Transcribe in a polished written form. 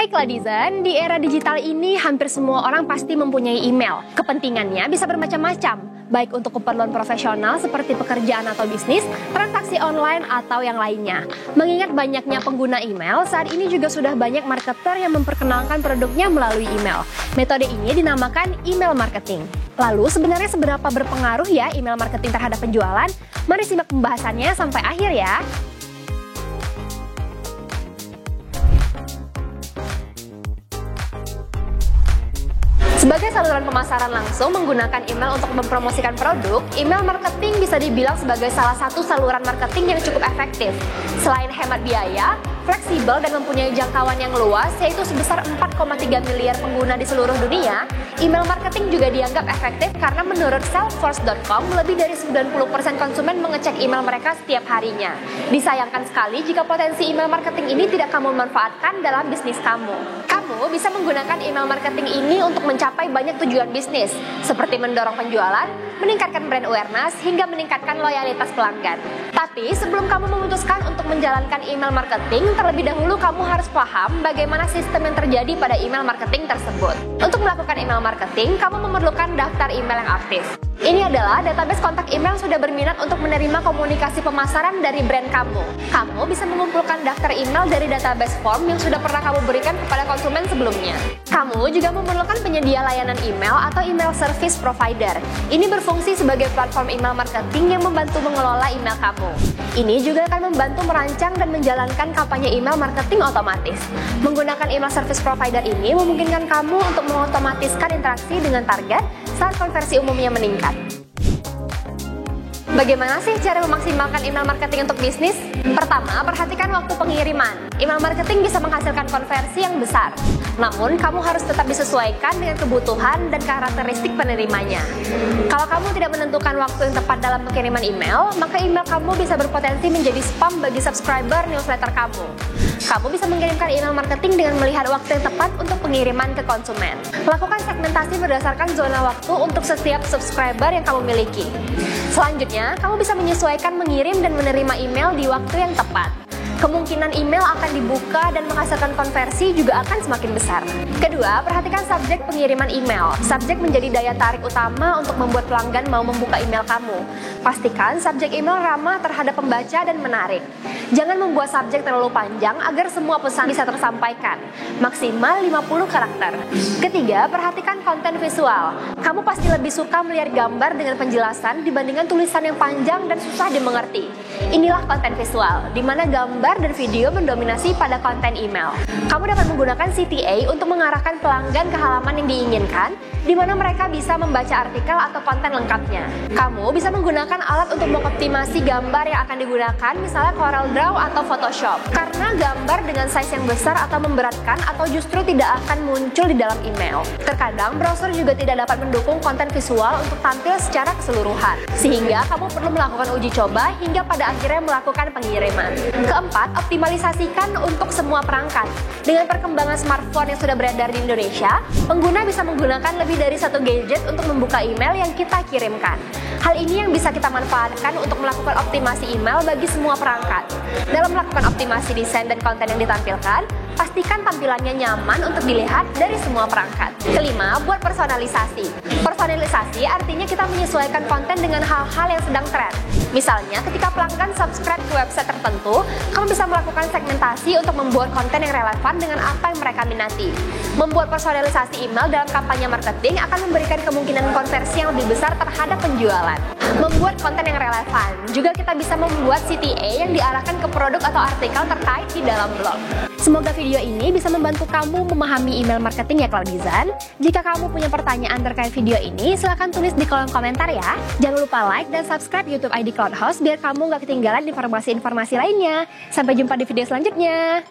Hai Claudizen, di era digital ini hampir semua orang pasti mempunyai email. Kepentingannya bisa bermacam-macam, baik untuk keperluan profesional seperti pekerjaan atau bisnis, transaksi online atau yang lainnya. Mengingat banyaknya pengguna email, saat ini juga sudah banyak marketer yang memperkenalkan produknya melalui email. Metode ini dinamakan email marketing. Lalu sebenarnya seberapa berpengaruh ya email marketing terhadap penjualan? Mari simak pembahasannya sampai akhir ya. Sebagai saluran pemasaran langsung menggunakan email untuk mempromosikan produk, email marketing bisa dibilang sebagai salah satu saluran marketing yang cukup efektif. Selain hemat biaya, fleksibel dan mempunyai jangkauan yang luas, yaitu sebesar 4,3 miliar pengguna di seluruh dunia, email marketing juga dianggap efektif karena menurut Salesforce.com, lebih dari 90% konsumen mengecek email mereka setiap harinya. Disayangkan sekali jika potensi email marketing ini tidak kamu manfaatkan dalam bisnis kamu. Kamu bisa menggunakan email marketing ini untuk mencapai banyak tujuan bisnis, seperti mendorong penjualan, meningkatkan brand awareness, hingga meningkatkan loyalitas pelanggan. Tapi sebelum kamu memutuskan untuk menjalankan email marketing, terlebih dahulu kamu harus paham bagaimana sistem yang terjadi pada email marketing tersebut. Untuk melakukan email marketing, kamu memerlukan daftar email yang aktif. Ini adalah database kontak email yang sudah berminat untuk menerima komunikasi pemasaran dari brand kamu. Kamu bisa mengumpulkan daftar email dari database form yang sudah pernah kamu berikan kepada konsumen sebelumnya. Kamu juga memerlukan penyedia layanan email atau email service provider. Ini berfungsi sebagai platform email marketing yang membantu mengelola email kamu. Ini juga akan membantu merancang dan menjalankan kampanye email marketing otomatis. Menggunakan email service provider ini memungkinkan kamu untuk mengotomatiskan interaksi dengan target saat konversi umumnya meningkat. Bagaimana sih cara memaksimalkan email marketing untuk bisnis? Pertama, perhatikan waktu pengiriman. Email marketing bisa menghasilkan konversi yang besar. Namun, kamu harus tetap disesuaikan dengan kebutuhan dan karakteristik penerimanya. Kalau kamu tidak menentukan waktu yang tepat dalam pengiriman email, maka email kamu bisa berpotensi menjadi spam bagi subscriber newsletter kamu. Kamu bisa mengirimkan email marketing dengan melihat waktu yang tepat untuk pengiriman ke konsumen. Lakukan segmentasi berdasarkan zona waktu untuk setiap subscriber yang kamu miliki. Selanjutnya, kamu bisa menyesuaikan mengirim dan menerima email di waktu yang tepat. Kemungkinan email akan dibuka dan menghasilkan konversi juga akan semakin besar. Kedua, perhatikan subjek pengiriman email. Subjek menjadi daya tarik utama untuk membuat pelanggan mau membuka email kamu. Pastikan subjek email ramah terhadap pembaca dan menarik. Jangan membuat subjek terlalu panjang agar semua pesan bisa tersampaikan. Maksimal 50 karakter. Ketiga, perhatikan konten visual. Kamu pasti lebih suka melihat gambar dengan penjelasan dibandingkan tulisan yang panjang dan susah dimengerti. Inilah konten visual, di mana gambar dan video mendominasi pada konten email. Kamu dapat menggunakan CTA untuk mengarahkan pelanggan ke halaman yang diinginkan, di mana mereka bisa membaca artikel atau konten lengkapnya. Kamu bisa menggunakan alat untuk mengoptimasi gambar yang akan digunakan, misalnya Corel Draw atau Photoshop. Karena gambar dengan size yang besar atau memberatkan atau justru tidak akan muncul di dalam email. Terkadang browser juga tidak dapat mendukung konten visual untuk tampil secara keseluruhan, sehingga kamu perlu melakukan uji coba hingga pada akhirnya melakukan pengiriman. Keempat, optimalisasikan untuk semua perangkat. Dengan perkembangan smartphone yang sudah beredar di Indonesia, pengguna bisa menggunakan lebih dari satu gadget untuk membuka email yang kita kirimkan. Hal ini yang bisa kita manfaatkan untuk melakukan optimasi email bagi semua perangkat. Dalam melakukan optimasi desain dan konten yang ditampilkan, pastikan tampilannya nyaman untuk dilihat dari semua perangkat. Kelima, buat personalisasi. Personalisasi artinya kita menyesuaikan konten dengan hal-hal yang sedang tren. Misalnya, ketika pelanggan subscribe ke website tertentu, kamu bisa melakukan segmentasi untuk membuat konten yang relevan dengan apa yang mereka minati. Membuat personalisasi email dalam kampanye marketing akan memberikan kemungkinan konversi yang lebih besar terhadap penjualan. Membuat konten yang relevan. Juga kita bisa membuat CTA yang diarahkan ke produk atau artikel terkait di dalam blog. Semoga video ini bisa membantu kamu memahami email marketing ya Claudizen. Jika kamu punya pertanyaan terkait video ini, silahkan tulis di kolom komentar ya. Jangan lupa like dan subscribe YouTube ID Cloud House biar kamu gak ketinggalan informasi-informasi lainnya. Sampai jumpa di video selanjutnya.